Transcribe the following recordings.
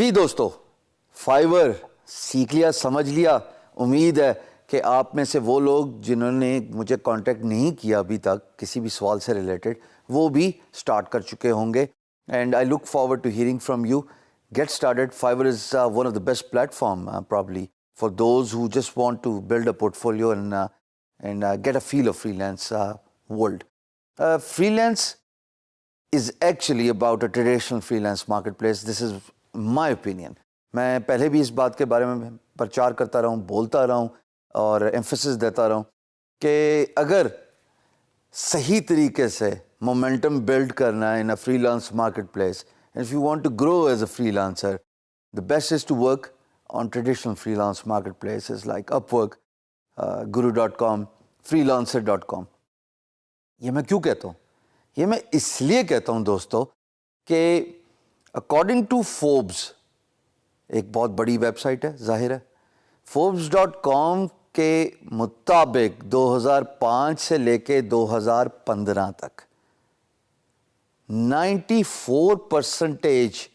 जी दोस्तों, फाइवर सीख लिया, समझ लिया। उम्मीद है कि आप में से वो लोग जिन्होंने मुझे कांटेक्ट नहीं किया अभी तक किसी भी सवाल से रिलेटेड, वो भी स्टार्ट कर चुके होंगे। And I look forward to hearing from you. Get started. Fiverr is one of the best platform probably for those who just want to build a portfolio and get a feel of freelance world. Freelance is actually about a traditional freelance marketplace. This is my opinion. मैं पहले भी इस बात के बारे में प्रचार करता रहा हूँ, बोलता रहा हूँ और एम्फेसिस देता रहा हूँ कि अगर सही तरीके से मोमेंटम बिल्ड करना है in a freelance marketplace, and if you want to grow as a freelancer, the best is to work on traditional freelance marketplaces like Upwork, guru.com, freelancer.com. ये मैं क्यों कहता हूँ? ये मैं इसलिए कहता हूँ दोस्तों कि अकॉर्डिंग टू फोर्ब्स, एक बहुत बड़ी वेबसाइट है, जाहिर है, forbes.com के मुताबिक 2005 से लेके 2015 तक 94%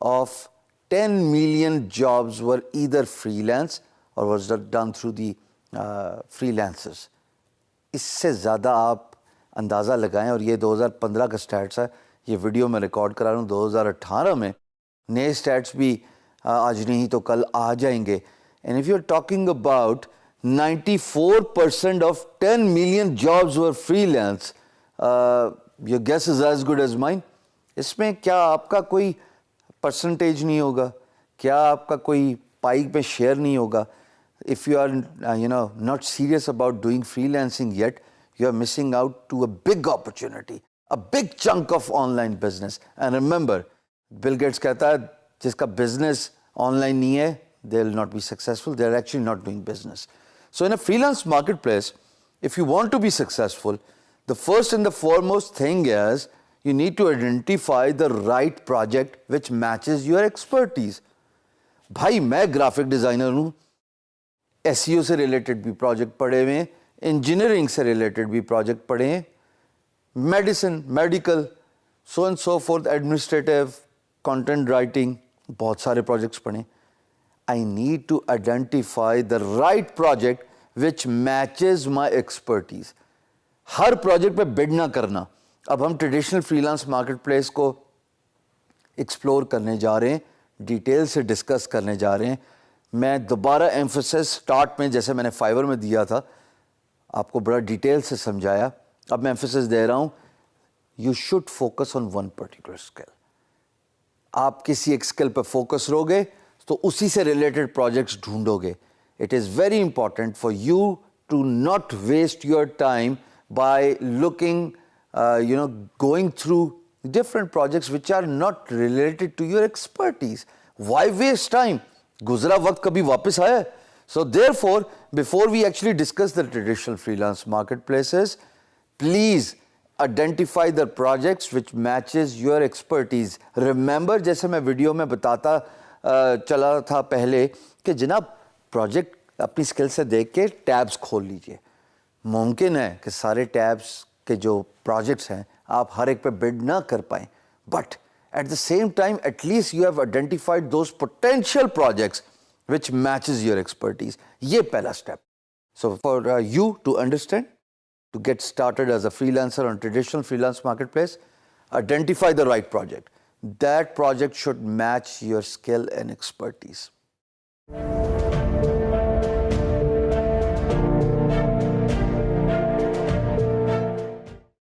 of 10 million jobs were either freelance or was done through the freelancers. इससे ज़्यादा आप अंदाज़ा लगाएं, और ये 2015 का स्टैट्स है, ये वीडियो में रिकॉर्ड करा रहा हूँ 2018 में, नए स्टैट्स भी आज नहीं तो कल आ जाएंगे. And if you're talking about 94% of 10 million jobs were freelance, your guess is as good as mine. इसमें क्या आपका कोई परसेंटेज नहीं होगा? क्या आपका कोई पाई पे शेयर नहीं होगा? If you are not serious about doing freelancing yet, you are missing out to a big opportunity, a big chunk of online business. And remember, Bill Gates कहता है जिसका business online नहीं है, they will not be successful. They are actually not doing business. So in a freelance marketplace, if you want to be successful, the first and the foremost thing is you need to identify the right project which matches your expertise. भाई मैं graphic designer हूँ, SEO से related भी project पढ़े हुए हैं, engineering से related भी प्रोजेक्ट पढ़े हैं, medicine, medical, so and so fourth, administrative, content writing, बहुत सारे प्रोजेक्ट्स पढ़े. I need to identify the right project which matches my expertise. Her project पे बिड ना करना. अब हम ट्रेडिशनल फ्रीलांस मार्केटप्लेस को एक्सप्लोर करने जा रहे हैं, डिटेल से डिस्कस करने जा रहे हैं. मैं दोबारा एम्फेसिस स्टार्ट में जैसे मैंने फाइवर में दिया था, आपको बड़ा डिटेल से समझाया, अब मैं एम्फेसिस दे रहा हूँ. You should focus on one particular skill. आप किसी एक स्किल पर फोकस रहोगे तो उसी से रिलेटेड प्रोजेक्ट्स ढूंढोगे. It is very important for you to not waste your time by looking, going through different projects which are not related to your expertise. Why waste time? Guzra waqt kabhi वापस आया. So therefore, before we actually discuss the traditional freelance marketplaces, please identify the projects which matches your expertise. Remember, जैसे मैं video में बताता चला था पहले कि जनाब प्रोजेक्ट अपनी स्किल से देख के टैब्स खोल लीजिए. मुमकिन है कि सारे टैब्स के जो प्रोजेक्ट्स हैं आप हर एक पे बिड ना कर पाएँ, but at the same time at least you have identified those potential projects which matches your expertise. ये पहला step. So for you to understand, to get started as a freelancer on traditional freelance marketplace, identify the right project. That project should match your skill and expertise.